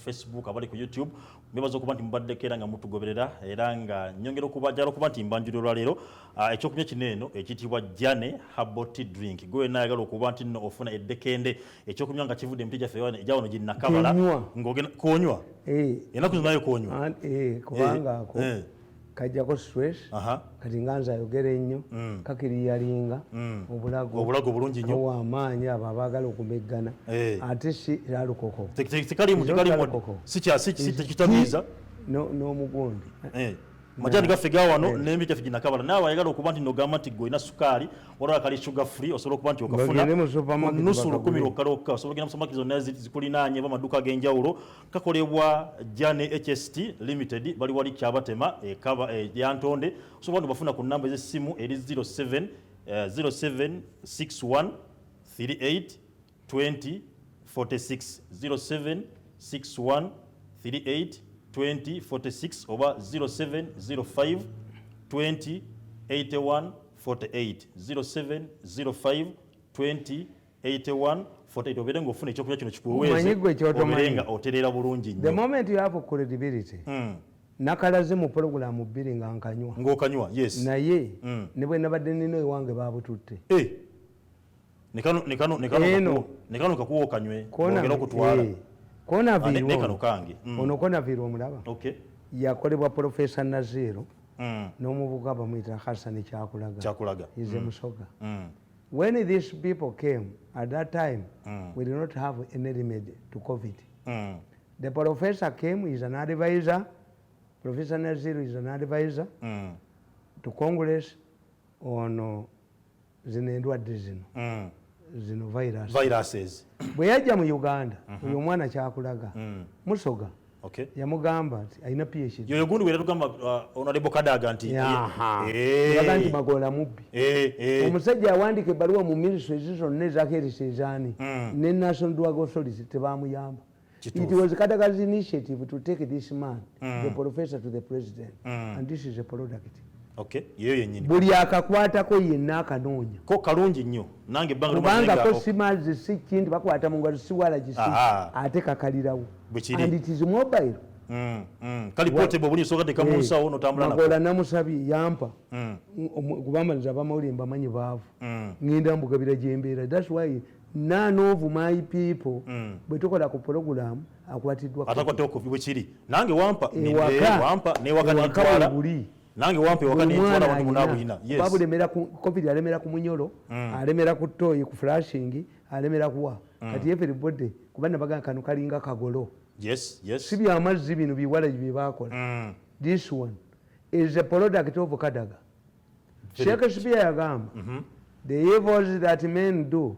Facebook abali ku YouTube mbebaza okuba nti mubaddeko era nga mutugoberera era nga nyongera okubajjala okuba nti mbanjuliro lwa leero ekyokunywa kineeno ekiyitibwa Jane Herbal Tea Drink gwe naagala okuba nti nno ofuna eddekende ekyokunywa nga kivudde emiti gyaffe egyawano ginnakabala ng'ogenda konywa ennaku zinayo konywa kubanga ako kajjako stress kati nganza ayogera ennyo kakiriyalinga obulago bulungi nnyo ow'amaanyi abo abaagala okumeggana ate si alukoko sikitamiiza n'omugundi majani gaffe gawano n'emiti gyaffe ginnakabala naawe ayagala okuba nti nogamba nti gweolina sukaali waliwo akali sugar free osobola okuba nti okafuna nusu 10 lokkalokka osobola ogenda mu supermarket zonna zikulinaanye oba amaduuka ag'enjawulo kakolebwa Jane HST Limited bali wali Kyabatema yantonde osobola nti bafuna ku nnamba ez'essimu eri 07 0761 38 20 46 0761 38 2046 oba 0705 20 81 48 0705 20 81 48 obere ng'ofuna ekyokunywa kino kikuweeze obere nga otereera bulungi nnyo. The moment you have credibility nakalaze mu program bbiri nga nkanywa ng'okanywa yes naye ne bwe nabadde nina ewange baabututte ne kano kakuwa okanywe ogera okutwala Konaviru ono Konaviru omulaba yakolebwa Professor Naziro n'omuvubuka bamuyita Hassan Kyakulaga is a Musoga. When these people came at that time we did not have any remedy to COVID. The professor came, is an advisor. Professor Naziro is an advisor to Congress on zino endwadde zino viruses bwe yajja mu Uganda oyo omwana Kyakulaga Musoga yamugamba nti alina PhD yoyo gundi wera tugamba Honorable Kadaga nti yaga nti Magola mubbi omusajja awandika ebbaluwa mu ministries zonna ezakeeresezaani ne National Drug Authority tebamuyamba. It was Kadaga's initiative to take this man the professor to the president and this is a product. Yeyo yennyini buli akakwatako yenna akanoonya ko kalungi nnyo nange kubanga ko simazi si kintu bakwata mu ngalo siwala gisi ate kakalirawo and it is mobile kali portable buli soka teka mu nsawo notambula nako Magola namusabi yampa kubamaliza bamawuli mbamanyi baavu ngenda mbugabira gyembeera. That's why none of my people bwe tukola ku program akwatiddwa atakwata okubwe kiri nange wampa ne wakati buli nange wampe wakati ntwala watu munabuyina yes babu lemera ku COVID alemera ku munyolo alemera ku toyi ku flashing alemera kuwa kati everybody kubana baga kanu kalinga kagolo yes sibi amazzi bino biwala bibakola this one is a product of Kadaga. Shakespeare yagamba the evils that men do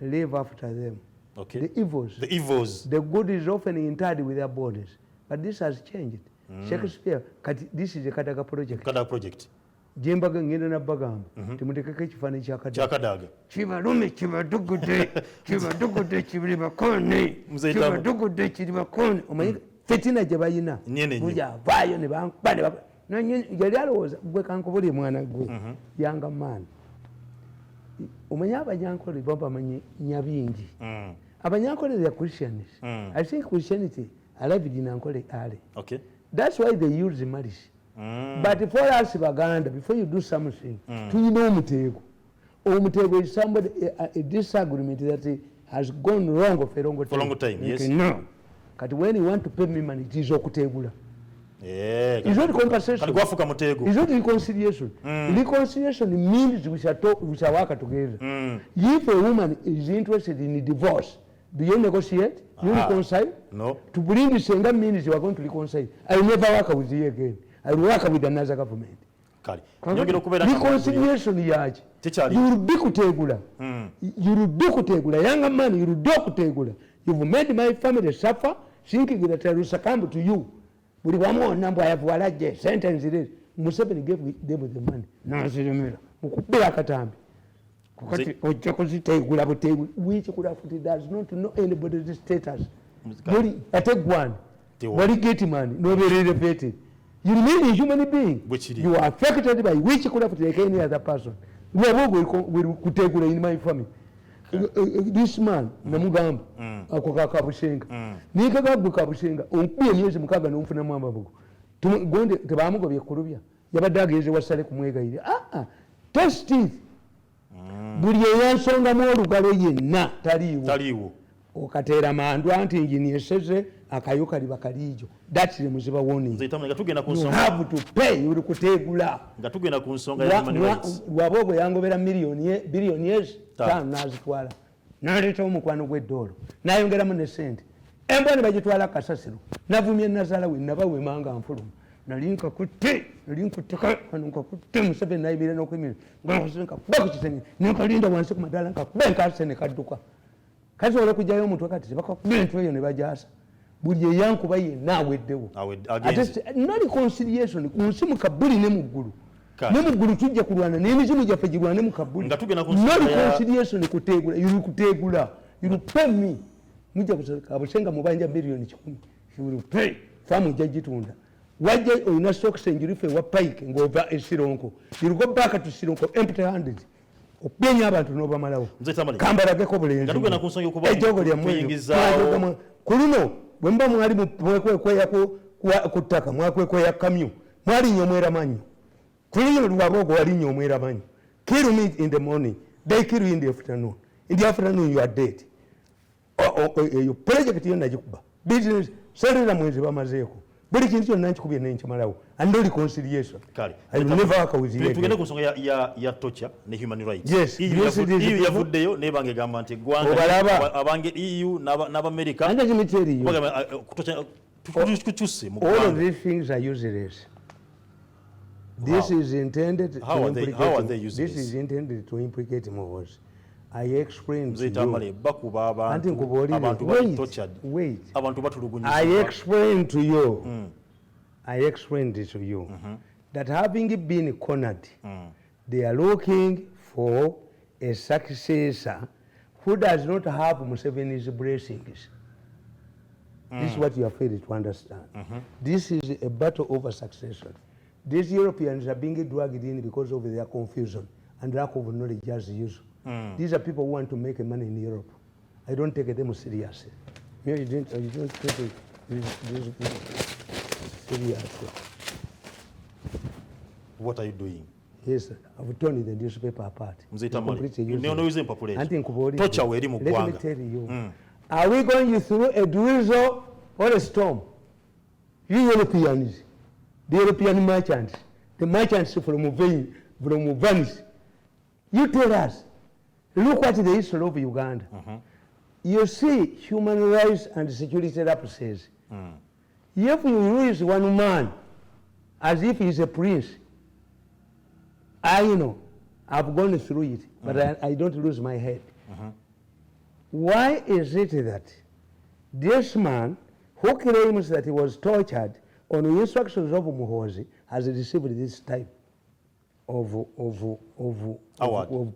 live after them. The evils the good is often interred with their bodies, but this has changed. Shakespeare this is a Kadaga project jembaga ngenda na bagamba timutekeke ekifaananyi kya Kadaga kibalume kibadugude kibuli bakone kibadugude kiri bakone omanyi fitina gye bayina buja avaayo ne bankubane yali alowooza gwe kankubuli mwana gwe yanga maani omanyi abanyankole babamanyi nyabingi abanyankole ya Christians. I think Christianity arrived in Ankole early. That's why they use marriage. But for us Baganda, before you do something, tulina omutego. Omutego is somebody a disagreement that has gone wrong for a long time. Yes. No. But when you want to pay me money, it is okutegula. It's not compensation. It's not reconciliation. Reconciliation means we shall work together. If a woman is interested in a divorce, do you negotiate? You reconcile? No. To bring the same means you are going to reconcile. I will never work with you again. I will work with another government. Reconciliation yaje. You will be kutegula. You will be kutegula. Younger man, you will do kutegula. You've made my family suffer, thinking that I will succumb to you. Buli wamu nambo ayavuwalaje sentence is Museveni gave them the money. Nansirimira. Mukubira katambi. Kukati ojja kuzitegula butegula. Which could have it does not know anybody's status. Buli ategwana. Wali get money. No very repeated. You remain a human being. You are affected by which could have taken any other person. We will kutegula in my family. this man namugamba ako kakabushenga nikagagwe kabushenga onkubye myezi mukaga n'omfunamu amabugo gonde tebamugobye kulubya yabadde agenze wasale kumwegayire test it buli eyansongamu olugalo yenna taliiwo okateera mandwa nti ingini eseze akayo kali bakaliijo datire muziba warning you have to pay uri kutegula nga tugenda ku nsonga ya human rights lwabo yangobera billion tano nazitwala naleta omukwano gw'eddolo nayongeramu ne sente emboni bagitwala kasasiro navumye nazala we nabawe manga nfuluma nalinka kutte Museveni nayibire n'okwemira ngakusenka bakukitenye nekalinda wansi ku madala nkakubenka ne kadduka kazi olw'okujjayo omutwe kati tebakakuba entwe eyo ne bajasa buli eyankuba yenna aweddewo no reconciliation ku nsi mu kabuli ne mu ggulu ne mu ggulu tujja kulwana n'emizimu gyaffe girwane mu kabuli no reconciliation kuteegula you pay me mujja kabusenga mubanja billion 10 you will pay famu jagitunda wajja oyina stocks enjirife wa pike ngova esironko you go back to sironko empty handed openya abantu n'obamalawo kambalageko bulenzi ejogo lya mwingizawo kuluno bwemba mwali mwekwekweya kuttaka mwakwekweya kamyu mwali nnyo mweramanyi kulino lwabogo wali nnyo mweramanyi kill me in the morning they kill you in the afternoon you are dead your project yonna gikuba business serera mwezi bamazeeko buli kintu kyonna nkikubye nenkimalawo and no reconciliation I will never work with you tugende ku nsonga ya torture ne human rights yes EU yavuddeyo nebanga egamba nti eggwanga abange EU n'Amerika kukyuse mu all of these things are useless. This is intended to implicate Muhoozi. I explained to you. Wait. I explained to you. I explained to you that having been cornered, they are looking for a successor who does not have Museveni's blessings. This is what you are failed to understand. This is a battle over succession. These Europeans are being dragged in because of their confusion and lack of knowledge as usual. These are people who want to make money in Europe. I don't take them seriously. You don't take these people seriously. What are you doing? Yes, I've torn the newspaper apart. Let me tell you. Are we going through a drizzle or a storm? You Europeans, the European merchants, the merchants from Venice, you tell us, look at the history of Uganda. You see human rights and security lapses. If you use one man as if he's a prince, I know, I've gone through it, but I don't lose my head. Why is it that this man who claims that he was tortured on the instructions of Muhoozi has received this type of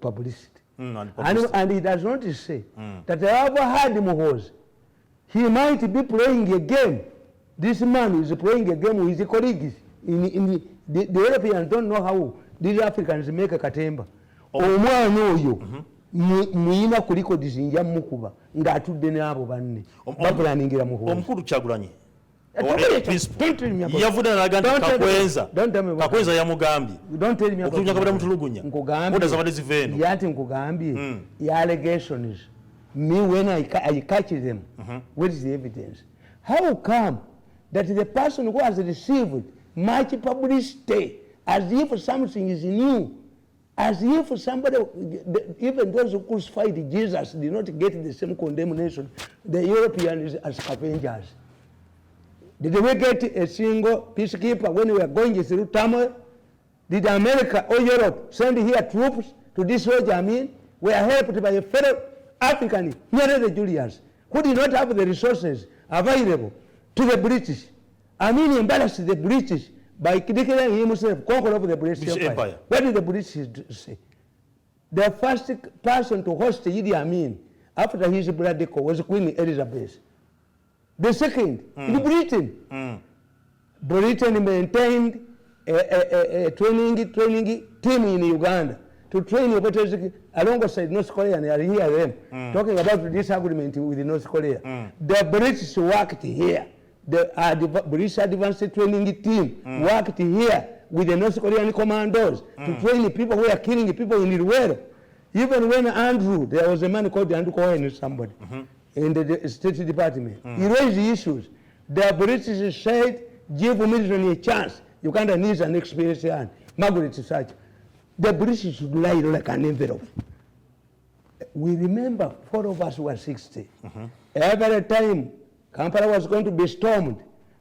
publicity? And he does not say that however had Muhoozi, he might be playing a game. This man is playing a game with his colleagues. The Europeans don't know how these Africans make a katemba. Muyina kuliko dizinja mukuba ng'atudde n'abo banne bapulaningira Muhoozi omukulu Kyagulanyi yavudde n'alaga nti Kankwanza yamugambye okutunya kabira mutulugunya oda zabadde ziva eno yati nkugambye allegations me when I catch them what is the evidence? How come that the person who has received much publicity as if something is new, as if somebody, even those who crucified Jesus did not get the same condemnation, the Europeans as scavengers? Did we get a single peacekeeper when we were going through Tamale? Did America or Europe send here troops to destroy Jamin? We are helped by a fellow African, nearly the Julians, who did not have the resources available to the British. I mean, embarrassed the British by declaring himself conqueror of the British Empire. What did the British say? The first person to host Idi Amin after his blood death was Queen Elizabeth. The second, in Britain. Britain maintained a training team in Uganda to train operators alongside North Korea, and I hear them talking about this agreement with North Korea. The British worked here. The British advanced training team worked here with the North Korean commandos to train the people who are killing people in Irwero. Even when Andrew, there was a man called Andrew Cohen or somebody in the State Department, he raised the issues. The British said, give military a chance. Uganda needs an experienced hand. Margaret Thatcher. The British should lie like an envelope. We remember 4 of us were 60. Every time Kampala was going to be stormed,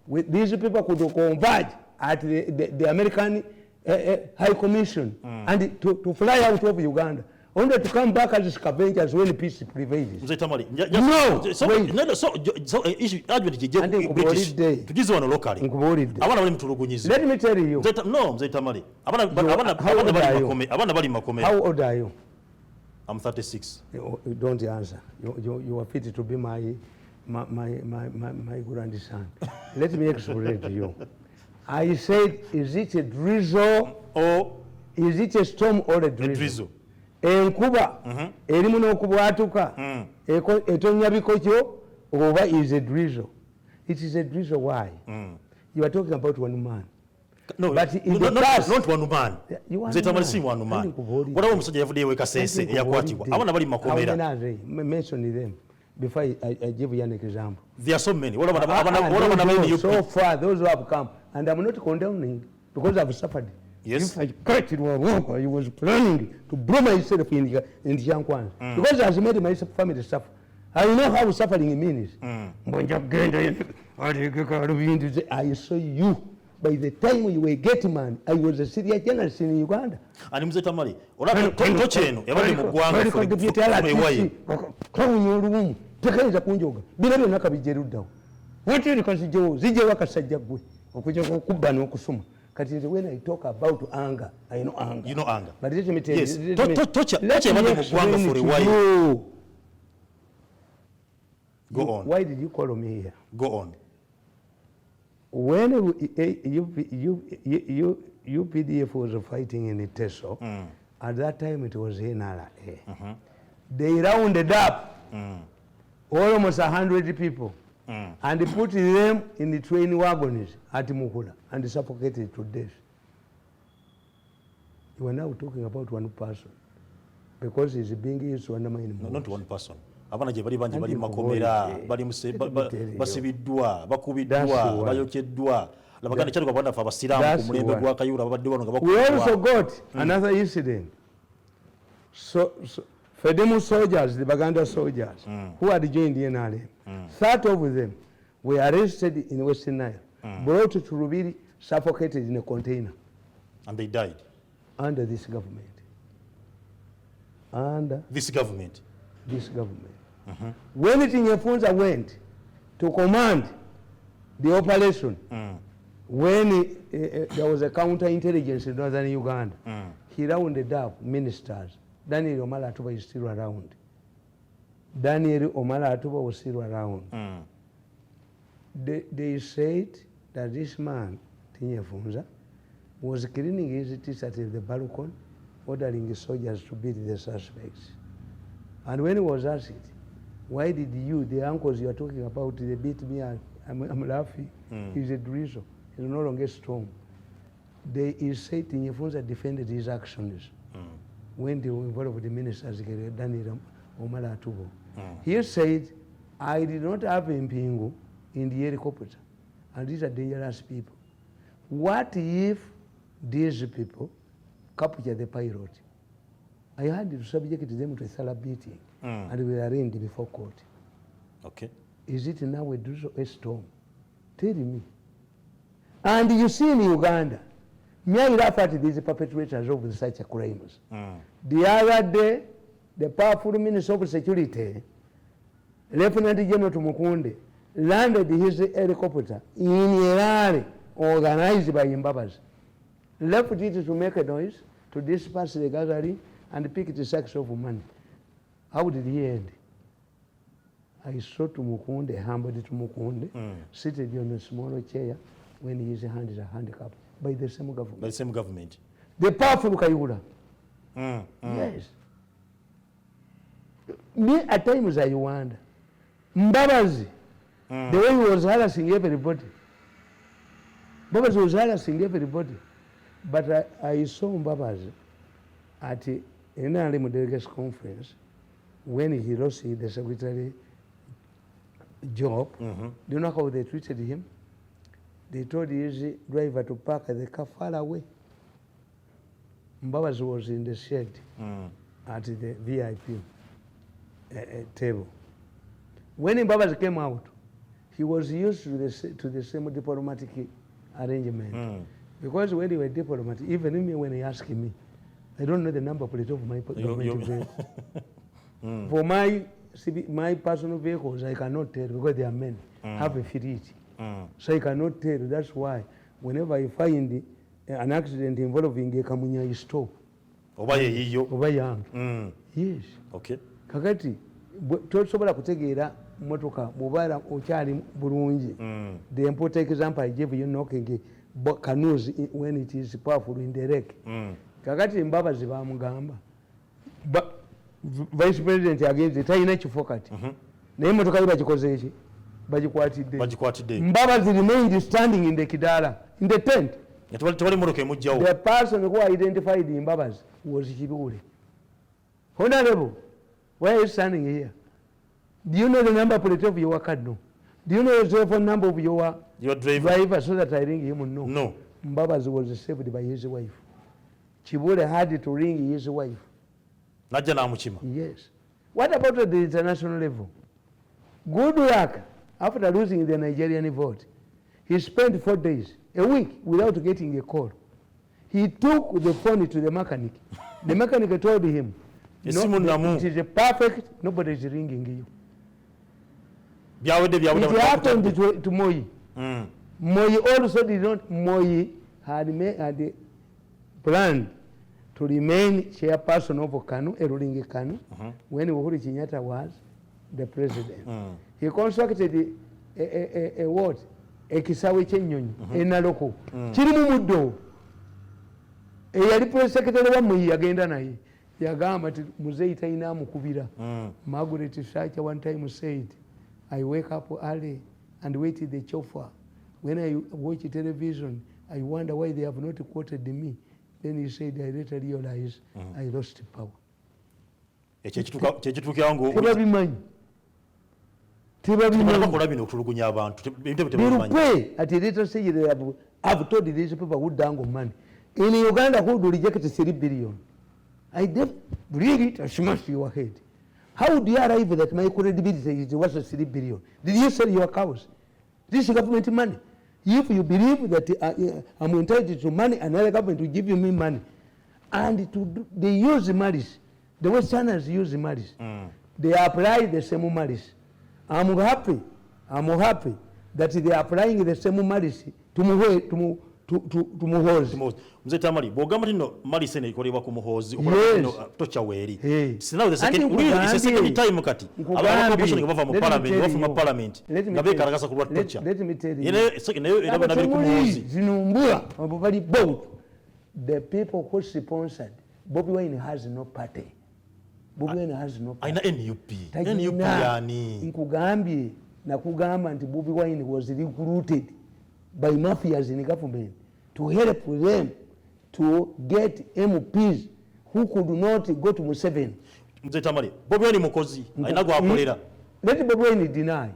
these people could converge at the American High Commission and to fly out of Uganda. Only to come back as scavengers when peace prevails. Tamale, no, so issue tugize wano locally. Abana bali mtulugunyizi. Let me tell you. No, Tamale. Abana bali makomera. How old are you? I'm 36. You don't answer. You are fit to be my grandson. Let me explain to you. I said, is it a drizzle or is it a storm or a drizzle? Enkuba erimu n'okubwatuka etonya bikokyo oba is a drizzle. It is a drizzle. Why? You are talking about one man. No, but in the past, not one man. Tamale si one man. Whatever musajja yavudde ewe kasese yakwatibwa. Abana bali makomera. Mention them before I give you an example. There are so many. So far, those who have come, and I'm not condemning because I've suffered. Yes. If I cut it, I was planning to blow myself in the Kankwanza because I made my family suffer. I know how suffering means. I saw you. By the time you were getting man, I was a serious journalist in Uganda. And Mzee Tamale, tocheno yabali mugwanga for tekeza kunjoga bilabyo nakabijeruddawo woteri kasijewo zije wakasajja gwe okuja okubba n'okusuma kati when I talk about anger, I know anger. You know anger. But let me tell you. Yes. Tocha yabali mugwanga for a while. Go on. Why did you call me here? Go on. When UPDF was fighting in Teso, at that time it was NRA. They rounded up almost 100 people and put them in the train wagons at Muhoozi and suffocated to death. You are now talking about one person because he's being used to undermine. No, not one person. Abana je bali banje bali makomera bali basibiddwa bakubiddwa bayokeddwa labaganda kyali kwabanda fa basiramu ku mulembe gwa kayura babadde wano nga we also got another incident. So Fedemu soldiers, the Baganda soldiers who had joined the NRA, 30 of them were arrested in Western Nile, brought to Rubiri, suffocated in a container. And they died? Under this government. Under this government? This government. When Tinyefunza went to command the operation, when there was a counterintelligence in northern Uganda, he rounded up ministers. Daniel Omala Atuba is still around. Daniel Omala Atuba was still around. They said that this man, Tinyefunza, was cleaning his teeth at the balcony, ordering the soldiers to beat the suspects. And when he was asked, why did you, the uncles you are talking about, they beat me, I'm laughing. He's a drizzle. He's no longer strong. They said Tinyefunza defended his actions when they were involved with the ministers, Daniel Omala Atubo. He said, I did not have Mpingu in the helicopter, and these are dangerous people. What if these people capture the pilot? I had to subject them to a thorough beating, and we arraigned before court. Okay. Is it now a storm? Tell me. And you see in Uganda, may I laugh at these perpetrators of such crimes. The other day, the powerful Minister of Security, Lieutenant General Tumukunde, landed his helicopter in a rally organized by Mbabas, left it to make a noise, to disperse the gathering, and pick the sacks of money. How did he end? I saw Tumukunde, humbled Tumukunde, seated on a small chair when his hand is handicapped by the same government. By the same government. The powerful Kayura. Yes. Me at times I wonder. Mbabazi, the way he was harassing everybody. Mbabazi was harassing everybody. But I saw Mbabazi at an NRM delegates conference when he lost the secretary job. Do you know how they treated him? They told his driver to park the car far away. Mbabazi was in the shed at the VIP table. When Mbabazi came out, he was used to the same diplomatic arrangement. Because when he was diplomat, even me, when he asked me, I don't know the number plate of my government vehicle. For my personal vehicles, I cannot tell because they are men, have a fitted. So I cannot tell. That's why whenever I find an accident involving a Kamunya, I stop. Yes. Okay. Kakati, tosobola kutegeera motoka mubala okyali bulungi. The important example I gave you knocking canoes when it is powerful in the wreck. Kakati Mbabazi bamugamba. Vice President against talina kifo kati. Naye motoka ye bagikoze eki? Bagikwatidde. Mbabazi remained standing in the kidala, in the tent. The person who identified Mbabazi was Kibule. Honorable, why are you standing here? Do you know the number plate of your car? No. Do you know the telephone number of your driver so that I ring him? No. No. Mbabazi was saved by his wife. Kibule had to ring his wife. Yes. What about at the international level? Good luck. After losing the Nigerian vote, he spent 4 days, a week, without getting a call. He took the phone to the mechanic. The mechanic told him, it is a perfect, nobody is ringing you. It happened to Moi. Moi also did not, Moi had planned to remain chairperson of Kanu, Erulingi Kanu, when Uhuru Kenyatta was the president. He constructed a what? A kisawe kyenyonyi, enaloko. Kiri mu muddo. Eyali press secretary wa Moi yagenda naye. Yagamba ati muzeyi talina amukubira. Margaret Thatcher one time said, I wake up early and wait the chauffeur. When I watch television, I wonder why they have not quoted me. Then he said, I later realized I lost power. Tebabimanyi. At a later stage, I've told these people who dangle money. In Uganda, who do reject 3 billion? I read it and smash your head. How do you arrive that my credibility is worth 3 billion? Did you sell your cows? This is government money. If you believe that I'm entitled to money, another government will give you me money. And they use malice. The Westerners use malice. They apply the same malice. I'm happy that they are applying the same malice to Muhoozi. Mzee Tamale, bogamba tino malice ne ikolebwa ku Muhoozi okulino tocha weri. Now the second time kati. Abantu opposition bava mu parliament, ngabe karagasa kulwa tocha. Let me tell you. Ene nabiri ku Muhoozi. Zinumbula abali both. The people who sponsored Bobi Wine has no party. Bobi Wine has no party. Aina NUP. NUP yani. Nkugambye nakugamba nti Bobi Wine was recruited by mafias in government to help them to get MPs who could not go to Museveni. Mzee Tamale, Bobi Wine mukozi aina gwa akolera. Let Bobi Wine deny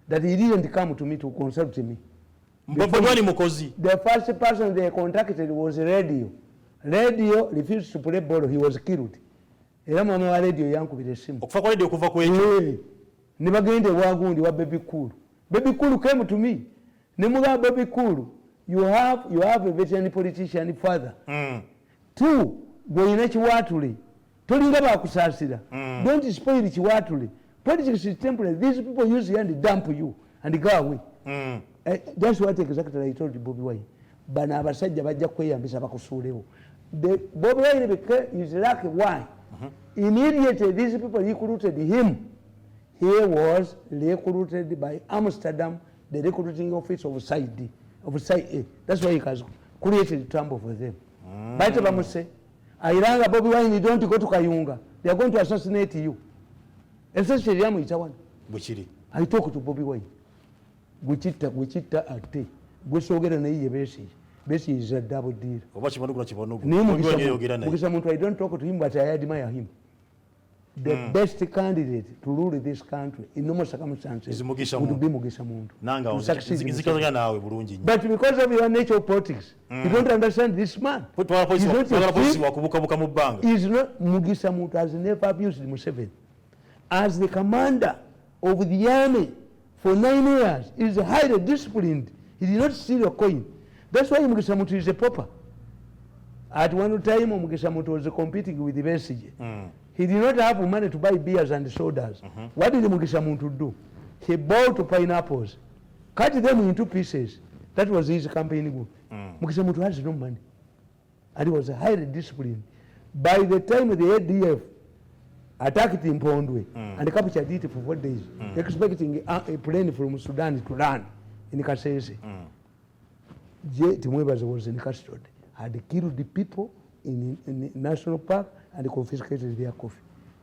that he didn't come to me to consult me. Bobi Wine mukozi. The first person they contacted was Radio. Radio refused to play ball, he was killed. Era mama wa Radio yankubira esimu. Okufa kwa Radio kuva ku ekyo. Ne bagende wagundi wa Baby Cool. Baby Cool came to me. Nemuga Baby Cool, you have a veteran politician father. 2, goyina kiwatule. Tolinga bakusasira. Don't spoil kiwatule. Politics is temporary. These people use you and dump you and go away. That's what exactly I told Bobi Wine. Bana abasajja bajja kweyambisa bakusuulewo. Bobi Wine is lucky. Why? Immediately these people recruited him. He was recruited by Amsterdam, the recruiting office of Side A. That's why he has created trouble for them. Baita bamuse Airanga Bobby Wine, don't go to Kayunga. They are going to assassinate you. Essentially, I'm with one. I talk to Bobby Wine. Wichita ate. Gusogera na iye besi is a double deal. I don't talk to him, but I admire him. The best candidate to rule this country in normal circumstances would be Mugisha Muntu. But because of your nature of politics, you don't understand this man. He's not Mugisha Muntu has never abused Museveni. As the commander of the army for 9 years, he is highly disciplined. He did not steal a coin. That's why Mugisha Muntu is a pauper. At one time, Mugisha Muntu was competing with the Besigye. He did not have money to buy beers and sodas. What did Mugisha Muntu do? He bought pineapples, cut them into pieces. That was his campaign goal. Mugisha Muntu has no money. And he was highly disciplined. By the time the ADF attacked in Pondwe and captured it for 4 days, expecting a plane from Sudan to land in Kasese, Timwebas was in custody. Had killed the people in the national park and confiscated their coffee.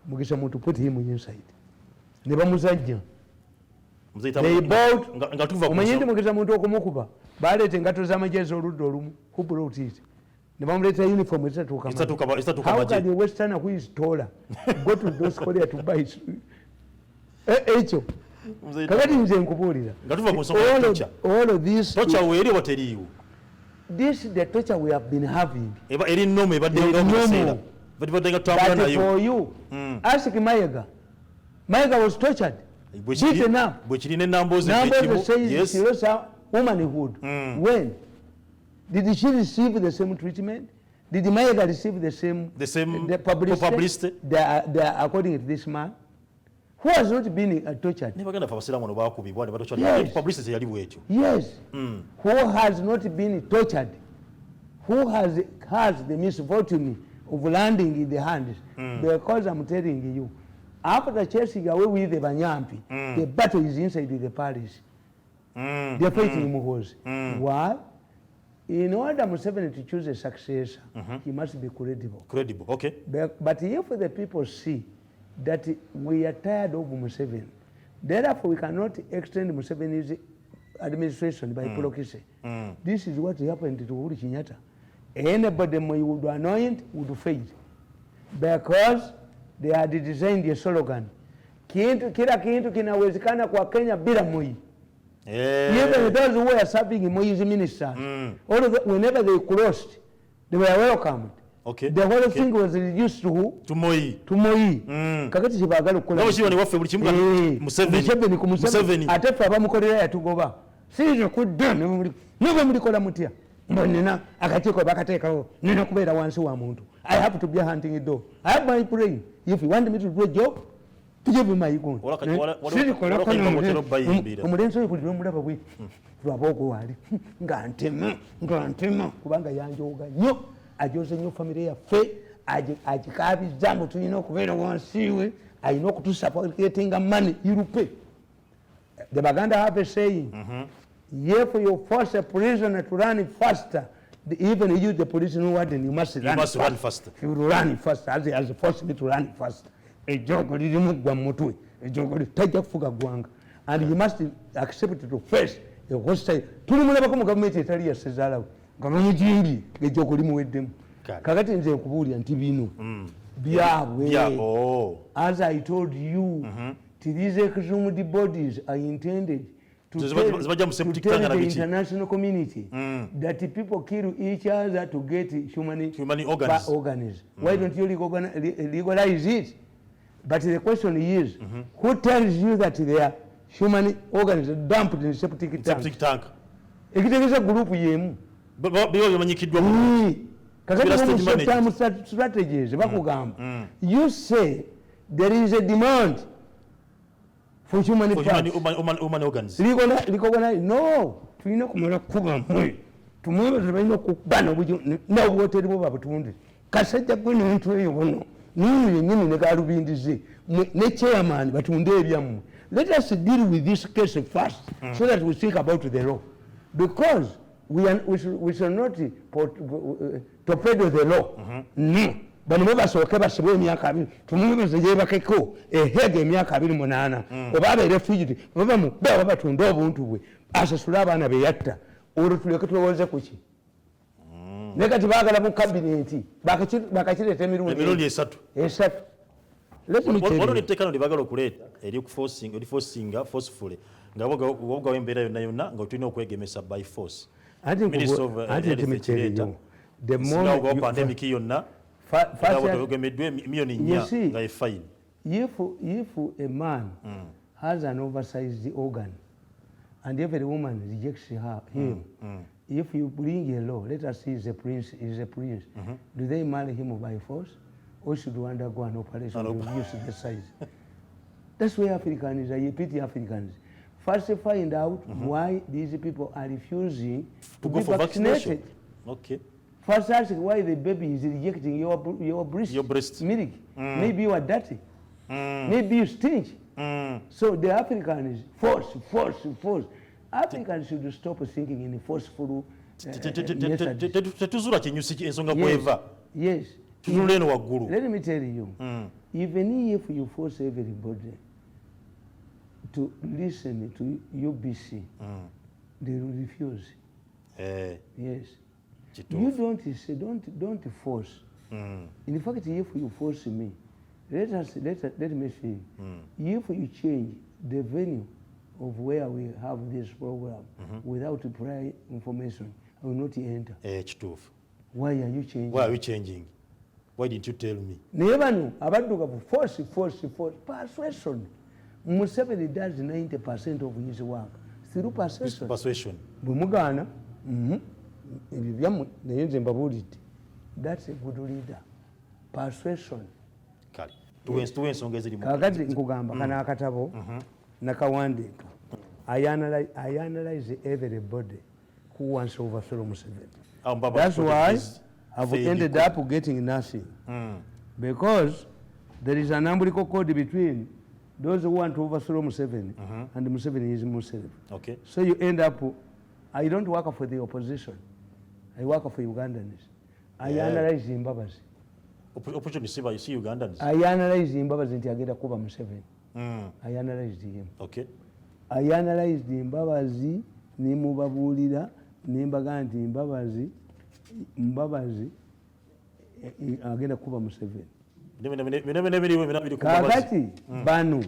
Mugisha Muntu put him inside. Never Musajja. They bought Umayindi Mugisha Muntu okumukuba. Bale tengato zamajezo oluddo olumu. Who brought it? Never let a uniform. How can the Westerner who is taller go to those Korea to buy it? Echo. Kakati nze nkubulira. All of this. This is the torture we have been having. But for you, ask Mayega. Mayega was tortured. Beaten up. Numbers says she lost her womanhood. When? Did she receive the same treatment? Did Mayega receive the same publicity? According to this man? Who has not been tortured? Yes. Yes. Who has not been tortured? Who has the misfortune of landing in the hands? Because I'm telling you, after chasing away with the Banyampi, the battle is inside the palace. They're fighting Muhoozi. Why? In order Museveni to choose a successor, he must be credible. Credible, okay. But if the people see that we are tired of Museveni, therefore we cannot extend Museveni's administration by proxy. This is what happened to Uhuru Kenyatta. Anybody you would anoint would fail, because they had designed a slogan, kila kintu kinawezekana kwa Kenya bila Moi. Even those who were serving Moi's ministers, whenever they crossed, they were welcomed. Okay. The whole thing was reduced to who? To Moi. Kakati chibagala kukola. Nabo chiwani wafe buli kimu Museveni. Ate fe abamukolera yatugoba. Sizo kudda nabo mulikola mutya. Mbonena akatiko bakateekawo nina kubeera wansi wa muntu. I have to be hunting a dog. I have my brain. If you want me to do a job, to give me my gun. Omulenzi oyo buli lwomulaba bwe lwaboko wali ngantema kubanga yanjoga nnyo. Ajoze nnyo family yaffe agikabiza mbu tulina okubeera wansi we alina okutusupportinga money irupe. The Baganda have a saying, if you force a prisoner to run faster, even you the police know what, and you must run faster. You will run faster as forced me to run faster. Ejogo lirimu gwa mutwe, ejogo litajja kufuga gwanga, and you must accept to face a hostile. Tulimulabako mu government etali yasezaalawo nga bamujimbi ejogo limuweddemu. Kakati nze nkubuulira nti bino byabwe. As I told you, these exhumed bodies are intended to tell the international community that people kill each other to get human organs. Why don't you legalize it? But the question is, who tells you that they are human organs dumped in septic tank? Ekitegeeza group yemu. Kakati strategies bakugamba. You say there is a demand for human organs. No, tulina kumala kuba mwe. Tumwe tulina kubana bujo na woteri bo babutunde. Kasajja gwe n'omuntu eyo bono. Nini yenyini ne galubindize. Ne chairman batunde ebyamu. Let us deal with this case first so that we think about the law. Because we should not torpedo the law. No. Bano basooke basibwe emyaka 2 tumwebeze gyebakeko ehege emyaka 28 oba abeere fugitive oba mu baba batunda obuntu bwe asasula abaana be yatta olwo tuleke tulowooze ku ki naye kati baagala mu kabineti bakakireeta emirundi 3 waliwo etteekano lye baagala okuleeta eriforcinga forcefully nga wogawo embeera yonna yonna nga tulina okwegemesa by force pandemic yonna if a man has an oversized organ and every woman rejects him, if you bring a law, let us say he's a prince, do they marry him by force or should we undergo an operation to reduce the size? That's where Africans are, you pity Africans. First find out why these people are refusing to go for vaccination. Okay. First ask why the baby is rejecting your breast milk. Maybe you are dirty. Maybe you stink. So the Africans force. Africans should stop thinking in a forceful yes. Let me tell you, even if you force everybody to listen to UBC, they will refuse. Yes. You don't say, don't force. In fact, if you force me, let me say, if you change the venue of where we have this program without prior information, I will not enter. Why are you changing? Why are you changing? Why didn't you tell me? Never know. About force. Persuasion. Museveni does 90% of his work through persuasion. Bumugana. That's a good leader. Persuasion. Kakati nkugamba kana akatabo nakawandika. I analyze everybody who wants to overthrow Museveni. That's why I've ended up getting nothing. Because there is an umbilical cord between those who want to overthrow Museveni and Museveni is Museveni. Okay. So you end up, I don't work for the opposition. I work for Ugandans. I analyze Zimbabwe's. Opportunity you see Ugandans. I analyze Zimbabwe's nti agenda kuba Museveni. I analyzed him. Okay. I analyzed Zimbabwe's ni mubabulira nimbaga nti Mbabazi agenda kuba Museveni. Kakati banu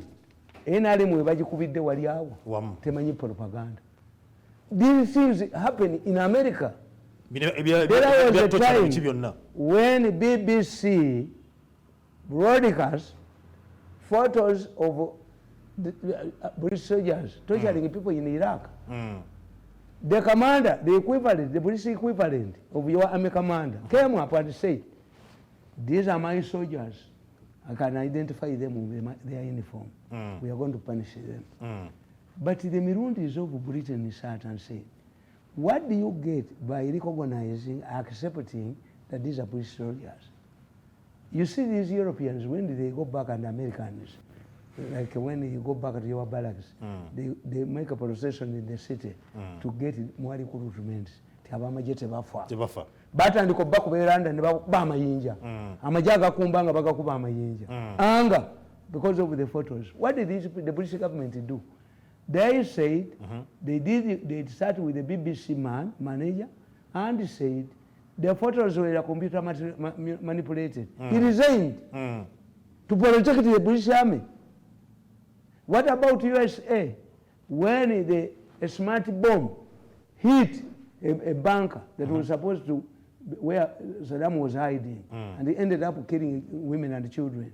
NRM bagikubidde wali awo temanyi propaganda. These things happen in America. There was a time when BBC broadcast photos of the British soldiers torturing people in Iraq. The commander, the equivalent, the British equivalent of your army commander came up and said, these are my soldiers. I can identify them with their uniform. We are going to punish them. But the Mirundis of Britain sat and said, what do you get by recognizing, accepting that these are British soldiers? You see these Europeans, when they go back and Americans, like when you go back to your barracks, they make a procession in the city to get more recruitment. Batandika okuba ku veranda ne bakuba amayinja amajja agakumbanga bagakuba amayinja anger because of the photos. What did the British government do? They said they started with the BBC manager and said the photos were computer manipulated. He resigned to protect the British Army. What about USA? When a smart bomb hit a bunker that was supposed to, where Saddam was hiding, and he ended up killing women and children.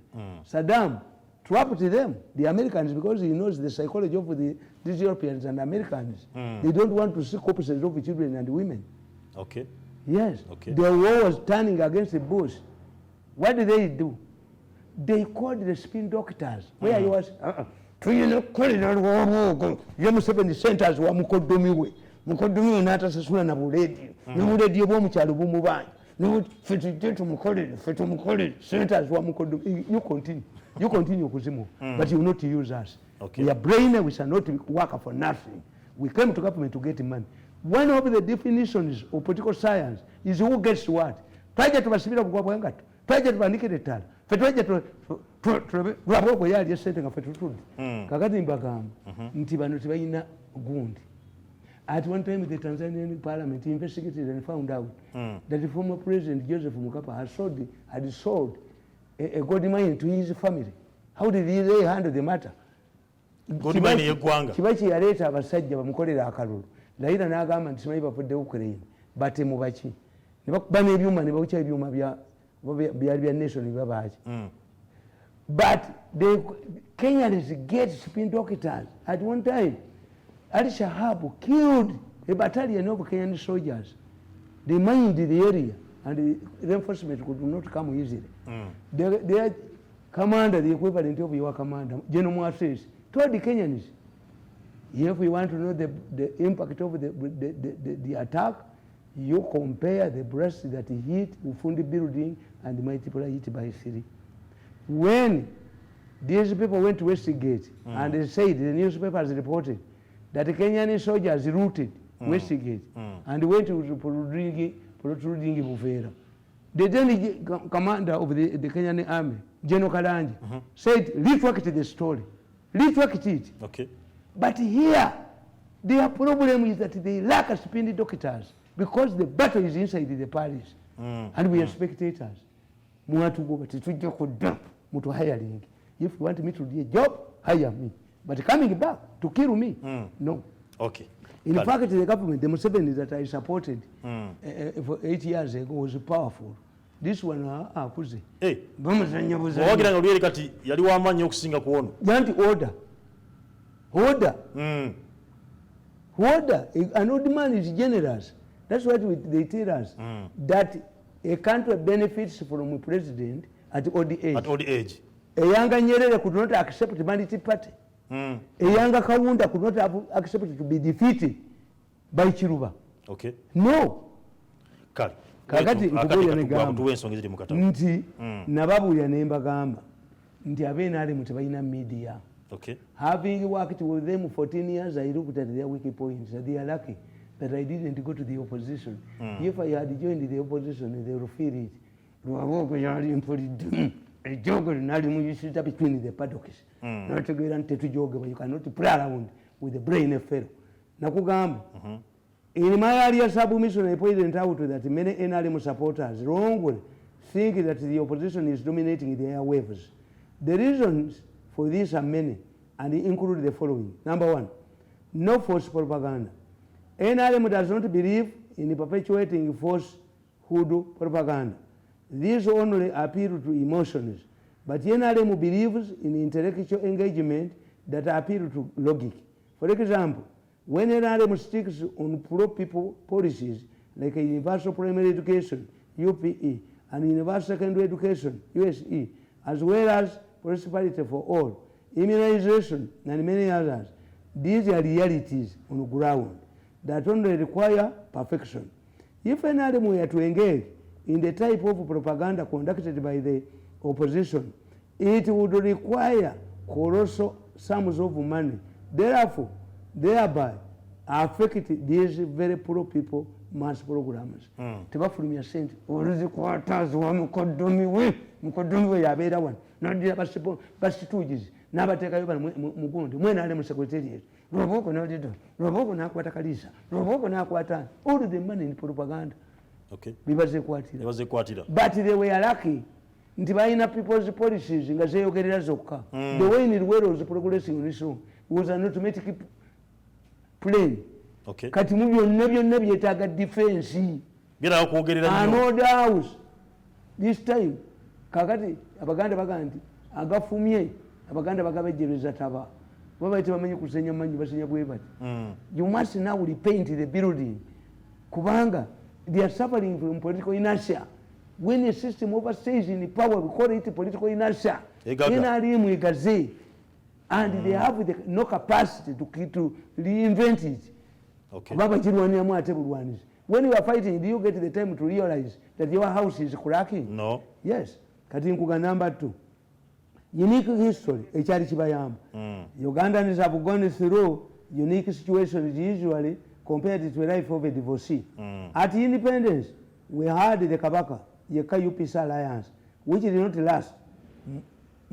Saddam trapped them, the Americans, because he knows the psychology of these Europeans and Americans. They don't want to see corpses of children and women. Okay. Yes. Okay. The war was turning against the Bush. What did they do? They called the spin doctors. Where he was, Museveni centers wa mukodomiwe. Mukodomiwe n'atasasula na buledio. N'obuledio bw'omukyalo bumubanja. Fetu centers wa mukodomiwe. You continue kuzimu, but you will not use us. Okay. We are brain, we shall not work for nothing. We came to government to get money. One of the definitions of political science is who gets what. Twaje tubasibira kugwa bwangato. Twaje tubandikire ttala. Fe twaje tulaboko yali esente nga fe tutudde. Kakati mbagamba nti bano tebalina gundi. At one time the Tanzanian parliament investigated and found out that the former president Joseph Mkapa had sold a gold mine to his family. How did they handle the matter? Gold mine yeggwanga. Kibachi yaleeta abasajja bamukolera akalulu. Laira n'agamba nti simanyi bavudde Ukraine batemu baki. Ne bakuba n'ebyuma ne bawuca ebyuma byali bya nation babaki. But the Kenyans get spin doctors. At one time, Ali Shahab killed a battalion of Kenyan soldiers. They mined the area and the reinforcement could not come easily. Their commander, the equivalent of your commander, General Muhoozi, told the Kenyans, if we want to know the impact of the attack, you compare the breast that he hit Ufundi building and multiply it by 3. When these people went to Westgate and they said, the newspapers reported, that the Kenyan soldiers routed Westgate and went to Puludringi Bufera. The then commander of the Kenyan army, General Kalanje, said, retract the story. Retract it. Okay. But here, their problem is that they lack spindle doctors because the battle is inside the palace. And we are spectators. Hiring. If you want me to do a job, hire me. But coming back to kill me, no. Okay. In fact, the government, the Museveni that I supported for 8 years ago was powerful. This one, kuzi. Hey. Wagira ngaliye kati yali wamanyi okusinga kuona. Yanti order. Order. Order. An old man is generous. That's what they tell us. That a country benefits from a president at old age. At old age. A younger Nyerere could not accept the Humanity Party. A younger Kaunda could not have accepted to be defeated by Chiruba. Okay. No. Kakati nkubuulira negamba nti nababuulira ne mbagamba nti abenaali mu tebalina media. Okay. Having worked with them 14 years, I looked at their weak points. They are lucky that I didn't go to the opposition. If I had joined the opposition, they would feel it. A jogger you sit up between the paddocks. Not to go and to jog, but you cannot play around with the brain affair. Nakugam. In my area submission, I pointed out that many NRM supporters wrongly think that the opposition is dominating the airwaves. The reasons for this are many and include the following. Number one, no false propaganda. NRM does not believe in perpetuating falsehood propaganda. These only appeal to emotions, but NRM believes in intellectual engagement that appeal to logic. For example, when NRM sticks on pro-people policies like a universal primary education, UPE, and universal secondary education, USE, as well as prosperity for all, immunization, and many others, these are realities on the ground that only require perfection. If NRM were to engage in the type of propaganda conducted by the opposition, it would require colossal sums of money. Therefore, thereby affect these very poor people mass programs. Tebafulumya sente oluzikwatazi wa mukodomi we yabeera wano nadira basituugizi n'abateekayo bano mugundi mwena ali mu secretariat lwoboko nalido lwoboko n'akwata kalisa lwoboko n'akwata all the money in propaganda. Okay. Bibazekwatira. But they were lucky nti balina people's policies nga zeeyogerera zokka. The way in the was progressing on this one was an automatic plane. Okay. Kati mu byonna byetaaga defense. Byera okwogerera nnyo. Another house. This time kakati abaganda bagamba nti agafumye abaganda bagabejjereza taba. Baba tebamanyi kusenya manyi basenya bwe bati. You must now repaint the building. Kubanga they are suffering from political inertia. When a system overstays in power, we call it political inertia. And they have no capacity to reinvent it. Okay. When you are fighting, do you get the time to realize that your house is cracking? No. Yes. Number 2. Unique history. Ugandans have gone through unique situations usually compared to a life of a divorcee. At independence, we had the Kabaka, Yeka UPC alliance, which did not last.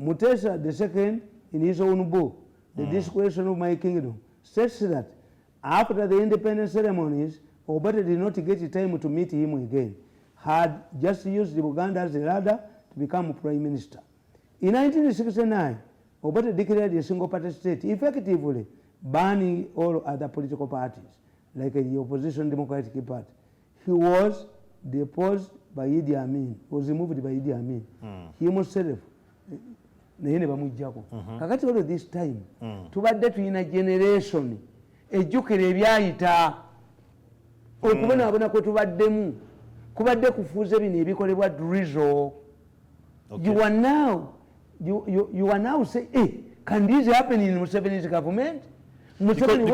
Mutesa II, in his own book, The Discretion of My Kingdom, states that after the independence ceremonies, Obote did not get time to meet him again, had just used Uganda as a ladder to become prime minister. In 1969, Obote declared a single-party state, effectively banning all other political parties, like the opposition Democratic Party. He was deposed by Idi Amin, was removed by Idi Amin. He himself, kakati all this time, tubadde tulina generation ejjukira ebyayita okubonaabona kwe tubaddemu kubadde kufuuza bino ebikolebwa drizzle. You are now saying, hey, can this happen in Museveni's government? Museveni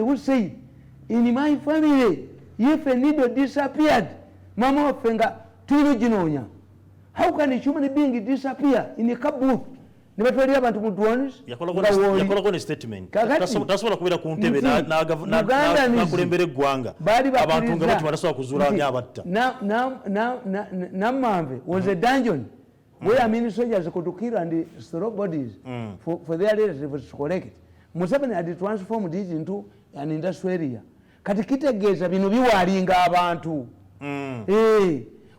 would say, in my family, if a needle disappeared, Mama Fenga, Tulujinonya. How can a human being disappear in a kaboot? Never told you about Mudwanis? Yakolagona statement. That's what I could have counted. Namave was a dungeon where many soldiers could kill and throw bodies for their relatives to collect it. Museveni had transformed this into an industrial area. Katikita geza bino biwalinga abantu.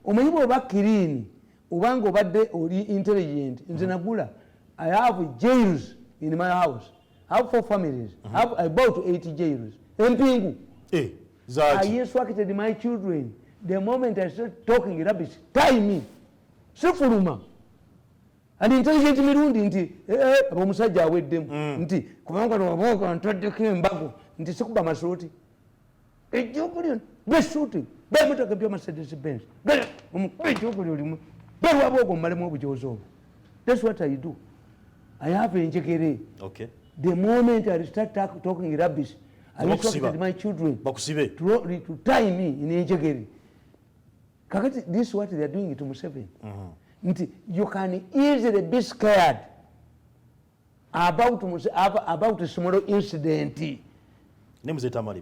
Omanyi bw'oba kirini obanga obadde oli intelligent nze nagula I have jails in my house. I have 4 families. I have about 80 jails. Empingu. I instructed my children. The moment I start talking rubbish, tie me. Sifuluma. And intelligent Mirundi nti omusajja aweddemu nti kubanga waboka ntaddeko embago nti sikuba masuuti. Ejjokulyo besuuti bemutoka bya Mercedes Benz. Ejjokulyo olimu. Bewabogo mmalemu obujozi obwo. That's what I do. I have enjekere. Okay. The moment I start talking rubbish, I instructed my children to tie me in enjekere. Kakati, this is what they are doing to Museveni. You can easily be scared about a small incident. Name is Tamale.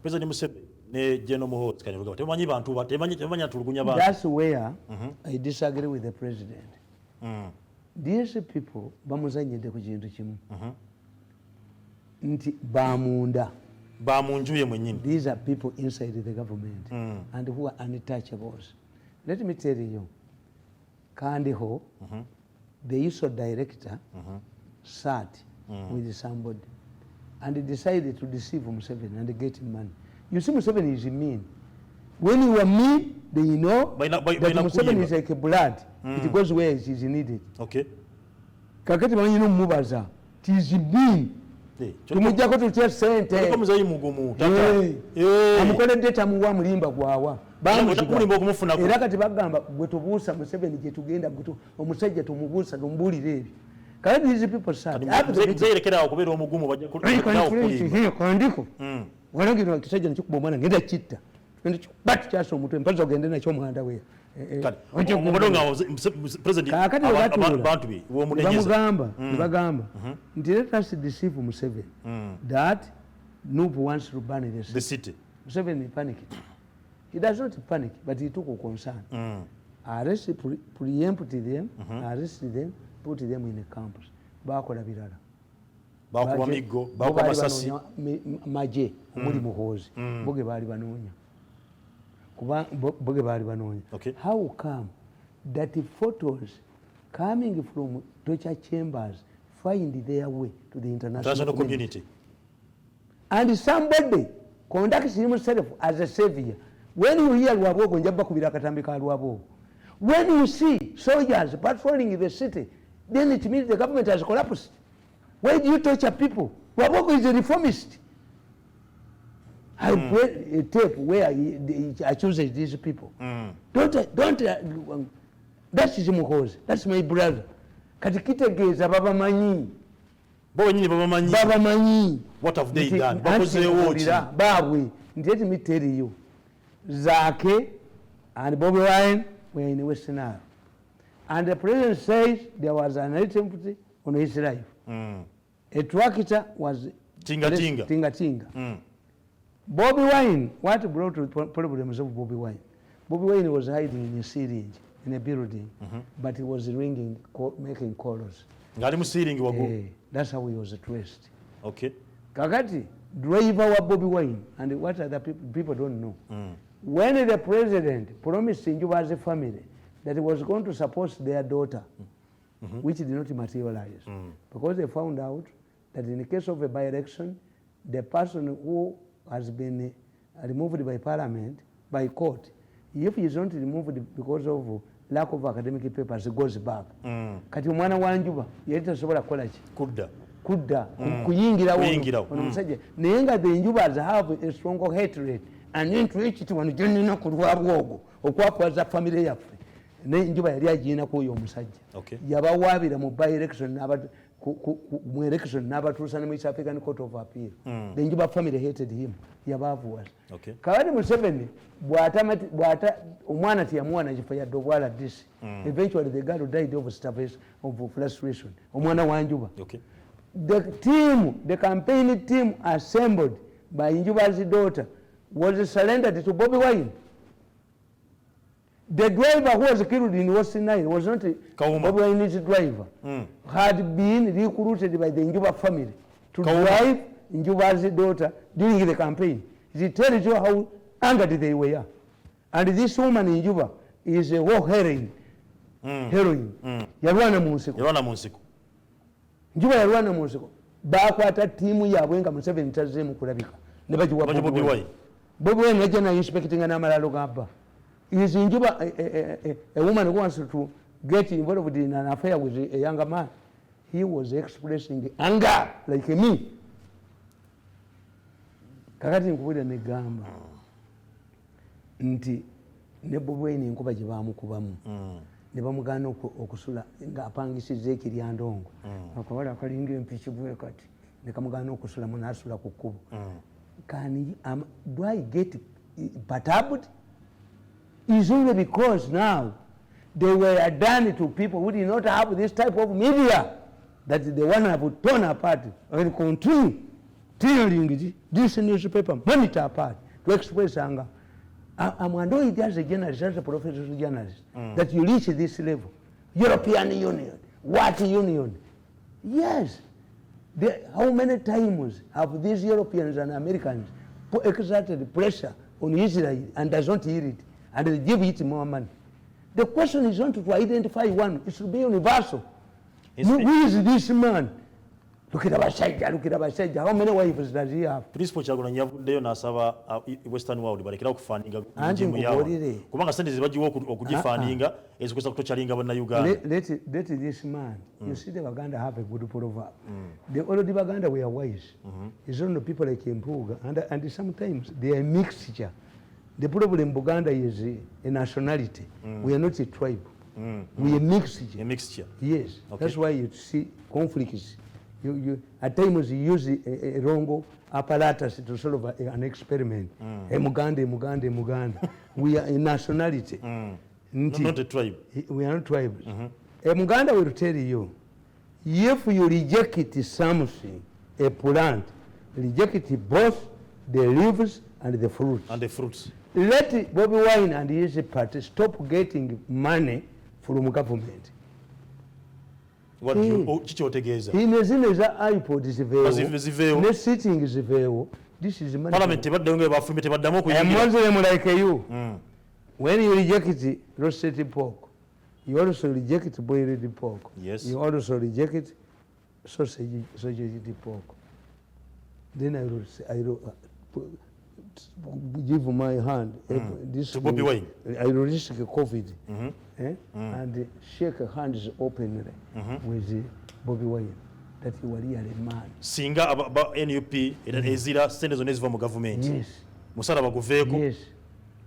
President Museveni ne General Muhoozi kanyuga. Temanyi bantu temanya tulugunya bantu. That's where I disagree with the president. These people bamuzanyide ku kintu kimu. Nti bamunda. Bamunjuye mwenyini. These are people inside the government and who are untouchables. Let me tell you, Kandiho, the ISO director, sat with somebody and decided to deceive Museveni and get him money. You see, Museveni is mean. When you are mean, they know that Museveni is like a blood. It goes where it is needed. Okay. Kakati manyi no mubaza. It is mean. Tumujja ko tutya sente. Muzayi mugumu. Amukoledde tamuwa mulimba gwawa. Mulimba okumufuna ko. Era kati bagamba gwe tubuusa Museveni gye tugenda gwe omusajja tumubuusa tumbulire ebyo. Kakati these people sad. Zerekera okubeera omugumu bajja kandiko. Walangira ekisajja nekikuba omwana ngenda kitta. Bati kyasa omutwe mpaza ogende nakyo omwanda we. Bagamba nti let us deceive Museveni that Nubu wants to ban the city. Museveni panicked. He does not panic, but he took a concern. Arrest, preempt them, arrest them, put them in a campus. Bakola birala. Bakuba migo, bakuba masasi. Maje, omuli Muhoozi. Boge bali banoonya. Okay. How come that the photos coming from torture chambers find their way to the international community? And somebody conducts himself as a savior. When you hear Lwabogo, njaba kubira katambi ka Lwabogo. When you see soldiers patrolling the city, then it means the government has collapsed. Why do you torture people? Lwabogo is a reformist. I played a tape where he accuses these people. Don't. That is Muhoozi. That's my brother. Katikite geza baba manyi. Baba manyi. What have they done? Babwe. Let me tell you. Zake and Bobby Wine were in Western Nile. And the president says there was an attempt on his life. A tractor was Tinga. Bobby Wine, what brought to problems of Bobby Wine? Bobby Wine was hiding in a syringe in a building, but he was ringing, making calls. That's how he was traced. Okay. Kakati, driver wa Bobby Wine, and what other people don't know. When the president promised Njuba's family that he was going to support their daughter, which did not materialize, because they found out that in the case of a by-election, the person who has been removed by parliament, by court, if he is not removed because of lack of academic papers, he goes back. Kati mwana wa Njuba yali tasobola kukola ki? Kudda kuyingira ono musajja naye nga the Njubas have a strong hatred and interest wano gyonna ku lwabwogo okwakwaza family yaffe ne Njuba yali agiinako oyo omusajja yabawaabira mu by-election mu election n'abatuusa ne mu East African Court of Appeal. The Njuba family hated him. Yabaavuwasa. Kawadi Museveni bw'ata omwana teyamuwa na kifo yadde obwala disi. Eventually the girl died of starvation, of frustration. Omwana wa Njuba. The campaign team assembled by Njuba's daughter was surrendered to Bobby Wine. The driver who was killed in West Nile was not Bobby Wine's driver. Had been recruited by the Njuba family to drive Njuba's daughter during the campaign. It tells you how angered they were. And this woman in Njuba is a war heroine. Yalwana mu nsiko. Njuba yalwana mu nsiko. Bakwata tiimu yaabwe nga Museveni tazzeemu kulabika. Ne bagiwa Bobby Wine. Bobby Wine yajja naye inspecting n'amalalo g'abba. Is Njuba a woman who wants to get involved in an affair with a younger man? He was expressing anger like me. Kakati nkubira ne gamba nti ne Bobby Wine enkuba gye baamukubamu ne bamugaana okusula ng'apangisizza ekiryandongo akawala akalinga empiki bwe kati ne kamugaana okusulamu n'asula ku kkubo. Do I get perturbed? It's only because now they were done to people who did not have this type of media that they want to have torn apart and continue tearing this newspaper, monitor apart to express anger. I'm annoyed as a journalist, as a professional journalist, that you reach this level. European Union, what union? Yes. How many times have these Europeans and Americans exerted pressure on Israel and does not hear it? And they give it more money. The question is not to identify one, it should be universal. Who is this man? Look at Abashaija, how many wives does he have? Principal Kyagulanyi yavuddeyo n'asaba Western world balekera okufaaninga njimu yaabwe kubanga sente ze bagiwa okugifaaninga ezikozesa kutochalinga bannayuganda. Let this man, you see the Baganda have a good proverb. The old Baganda were wise. It's only people like Mpuga and sometimes they are a mixture. The problem in Buganda is a nationality. We are not a tribe. We are a mixture. A mixture. Yes. That's why you see conflicts. You at times you use a wrong apparatus to solve an experiment. Muganda. We are a nationality. Not a tribe. We are not tribes. A Muganda will tell you, if you reject something, a plant, reject both the leaves and the fruits. Let Bobby Wine and his party stop getting money from government. What kiki otegeeza? Inezine za iPod ziveewo ne sitting ziveewo. This is money. Parliament tebaddeyo nga bafumbe tebaddamu okuyingira. A Muslim like you, when you reject roasted pork, you also reject boiled pork. Yes. You also reject sausage pork. Then I will give my hand this to Bobby Wine. I will risk COVID and shake hands openly with Bobby Wine that he was really mad. Singa NUP ezira sente zonna eziva mu gavumenti. Yes. Musala baguveeko. Yes.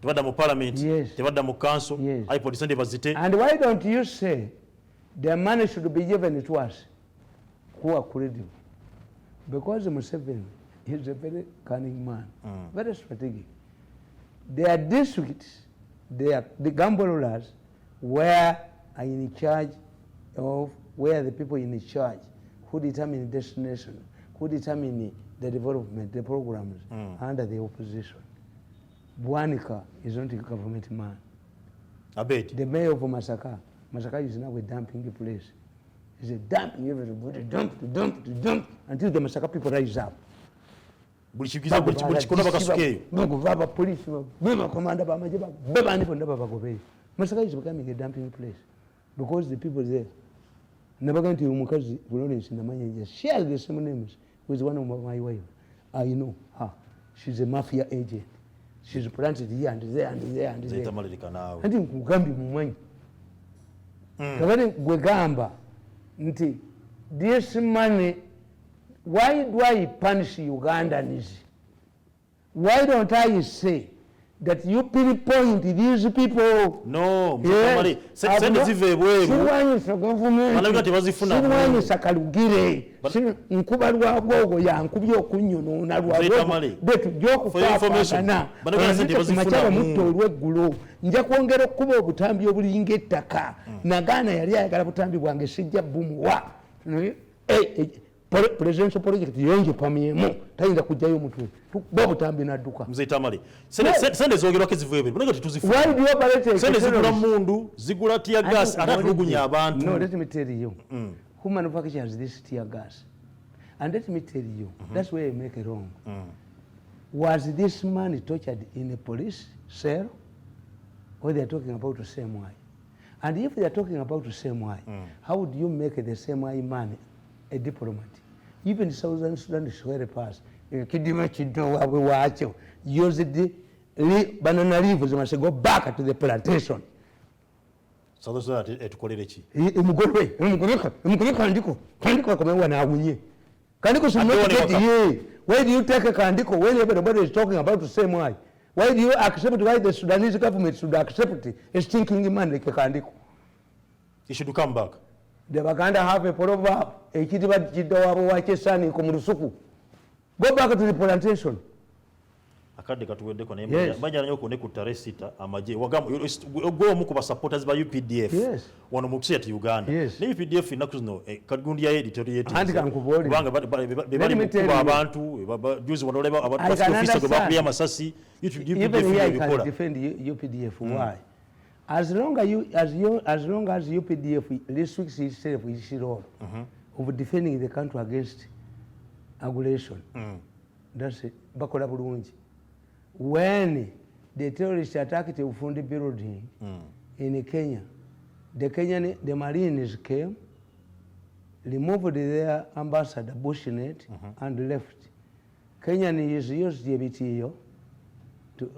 Tebadda mu parliament. Yes. Tebadda mu council. Yes. iPod sente bazite. And why don't you say the money should be given to us who are credible? Because Museveni is a very cunning man, very strategic. Their districts, the gamblers were in charge of where the people in charge who determine destination, who determine the development, the programs under the opposition. Bwanika is not a government man. I bet. The mayor of Masaka is now a dumping place. He's a dumping everybody, dump until the Masaka people rise up. Police, Masaka is becoming a dumping place because the people there never going to Muhoozi Florence in the money share the same names with one of my wives. I know her. She's a mafia agent. She's planted here and there and there and there. I think Mugambi Mumani. Gwegamba nti this money, why do I punish Ugandans? Why don't I say that you pinpoint these people? No, yes. Send it to Siwanyisa Kalugire nkuba lwagogo yankubye okunyono na lwagogo tujokufafagana machaba mutto olweggulo nja kwongera okuba obutambi obulinga ettaka nagana yali ayagala butambi bwange sijja bumuwa presidential project yonje pamiemu tayinza kujjayo mutwe bo butambi nadduka mzee Tamale sende zogerwa kezivwebe bunenge tutuzifuna why do you operate sende zigula mundu zigula tear gas atatulugunya abantu. No, let me tell you who manufactures this tear gas, and let me tell you that's where you make it wrong. Was this man tortured in a police cell, or they are talking about the same way? And if they are talking about the same way, how would you make the same way man a diplomat? Even Southern Sudan is very past. Kidima chido wawe wacho. Use the banana leaves must go back to the plantation. Southern Sudan etukolere chi? Mugolwe kandiko komewa na awunye. Kandiko why do you take a kandiko when everybody is talking about the same way? Why do you accept why the Sudanese government should accept a stinking man like a kandiko? He should come back. The Baganda have a proverb, a kidiba chidawa wachesani kumurusuku. Go back to the plantation. Akade katuwede ko nembe banja nanyo ko ne kutare sita amaje wagam go mu kuba supporters ba UPDF wano mu kuseti Uganda ne UPDF inakuno kagundi ya editorial banga bali mu kuba abantu juzi wanoleba abantu officer go bakuya masasi UPDF can defend UPDF. Why? As long as UPDF restricts itself its role of defending the country against aggression, that's it. Bakola bulungi. When the terrorists attacked the Ufundi building in Kenya, the Marines came, removed their ambassador Bushnet and left. Kenyans used the BTO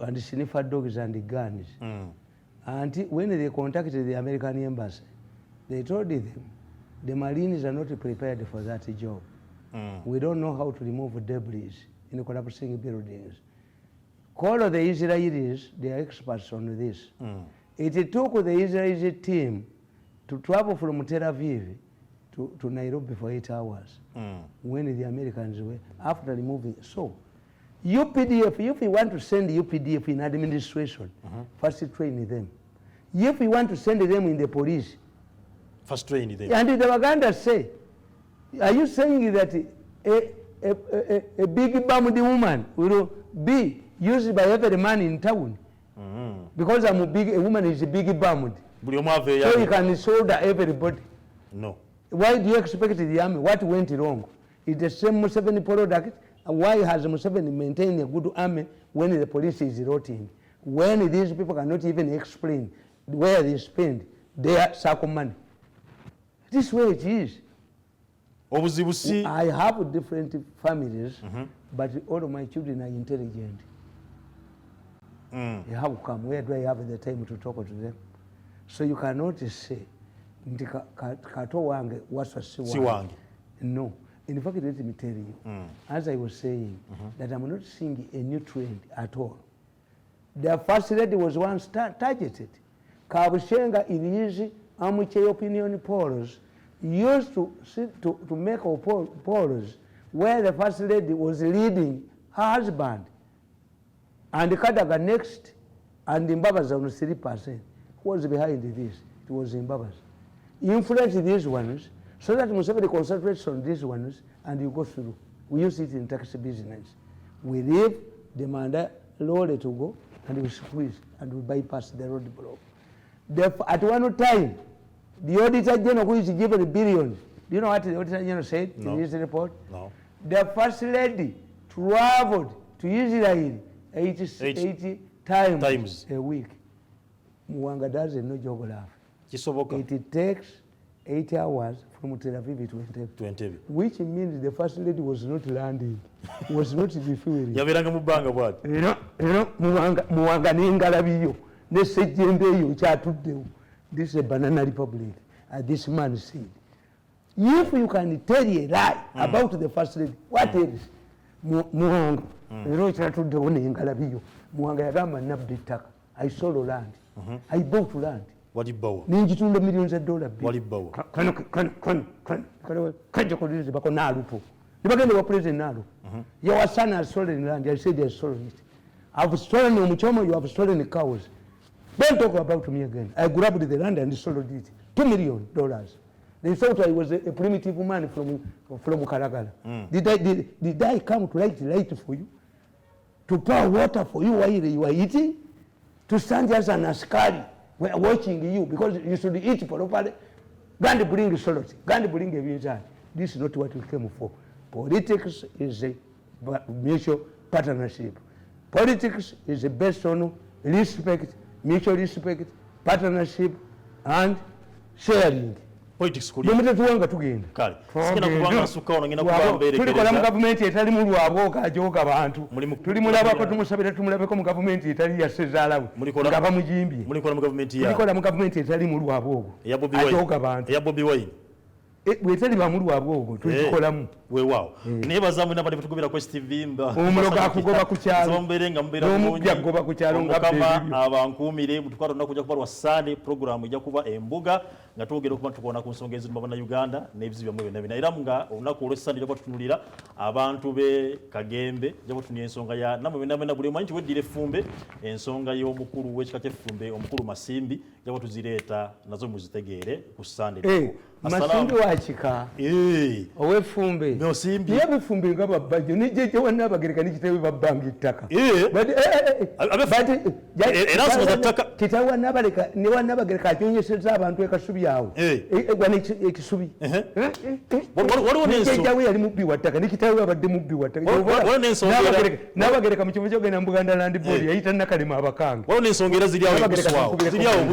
and sniffer dogs and the guns. And when they contacted the American embassy, they told them the Marines are not prepared for that job. We don't know how to remove debris in collapsing buildings. Call the Israelis, they are experts on this. It took the Israeli team to travel from Tel Aviv to Nairobi for 8 hours when the Americans were, after removing. So, UPDF, if you want to send the UPDF in administration, first train them. If you want to send them in the police, first train them. And the Uganda say, are you saying that a big bummed woman will be used by every man in town? Because a woman is a big bummed. So you can shoulder everybody. No. Why do you expect the army? What went wrong? It's the same Museveni product. Why has Museveni maintained a good army when the police is rotting? When these people cannot even explain where they spend their circle money. This way it is. I have different families, but all of my children are intelligent. They have come. Where do I have the time to talk to them? So you cannot say, Kato wange waswa si wange. No. In fact, let me tell you, as I was saying, that I'm not seeing a new trend at all. The first lady was once targeted. Kabushenga in amateur opinion polls used to make polls where the first lady was leading her husband, and Kadaga next, and Mbabazi on 3%. Who was behind this? It was Mbabazi. Influence these ones so that Museveni concentrates on these ones and you go through We use it in taxi business. We leave the Manda lorry to go and we squeeze and we bypass the road block. At one time, the Auditor General who is given billions, do you know what the Auditor General said in his report? No. The First Lady traveled to Israel 80 times a week. Muwanga doesn't know geography. It takes 8 hours from Tel Aviv to Entebbe. Which means the First Lady was not landing, was not refueling. Yaberanga mubanga bwati. Muwanga n'engalabiyo n'essejjembe eyo kyatuddewo. This is a banana republic, as this man said. If you can tell a lie about the First Lady, what else? Muwanga era kyatuddewo n'engalabiyo. Muwanga yagamba nabbi ettaka. I sold land. I bought land. Walibbawa. Ninjitunda millions of dollars. Walibbawa. Kajja kulize bako nalupo. Nibagende wa president nalu. Your son has stolen land. I said he has stolen it. I've stolen Omuchoma, you have stolen the cows. Don't talk about me again. I grabbed the land and sold it. $2 million. They thought I was a primitive man from Karagala. Did I come to light for you? To pour water for you while you are eating? To stand as an askari? We are watching you because you should eat properly. Gandhi bring salt. Gandhi bring a visa. This is not what we came for. Politics is a mutual partnership. Politics is based on respect, mutual respect, partnership, and sharing. Politics kuli. Tuwanga tugenda. Kale. Sikina kubanga suka ono ngina kuba mbere. Tuli kola mu government etali mu lwabo kajoga abantu. Tuli mulabako tumusabira tumulabeko mu government etali ya Sezalawe. Ngaba mujimbi. Muli kola mu government ya. Tuli kola mu government etali mu lwabo. Ya Bobi Wine. Ajoga abantu. Ya Bobi Wine. Bwetali ba mu lwabo tulikolamu. Weewaawo. Nebaza mu nabali tukubira ku TV mba. Omuloga akugoba ku kyalo. Zombere nga mbera bulungi. Omupya kugoba ku kyalo nga kama abankumire mutukwaro nakuja kuba lwa Sunday program ija kuba embuga nga twogera okuba tukona ku nsonga eziri mu Uganda n'ebizibu byamwe bina era nga olunaku olwo Sunday ija tutunulira abantu be Kagembe ija tutunira ensonga ya namwe bina buli manyi weddire Fumbe ensonga y'omukulu w'ekika ky'Effumbe omukulu Masimbi ija tuzireeta nazo muzitegeere ku Sunday. Masimbi wa kika. Ow'Effumbe. Nosimbi. Yebe Ffumbe nga babbajo ni jeje wana bagereka ni kitewe babbanga ettaka. Era soza ttaka. Kitawa nabaleka ne wana bagereka akyonyeseza abantu ekasubi yawo. Gwana ekisubi. Waliwo n'ensonga. Jeje yali mubbi wa ttaka ni kitawe abadde mubbi wa ttaka. Waliwo n'ensonga. Nabagereka mu kivu ky'ogenda mu Buganda Land Board yayita Nakalema abakanga. Waliwo n'ensonga era ziri awo.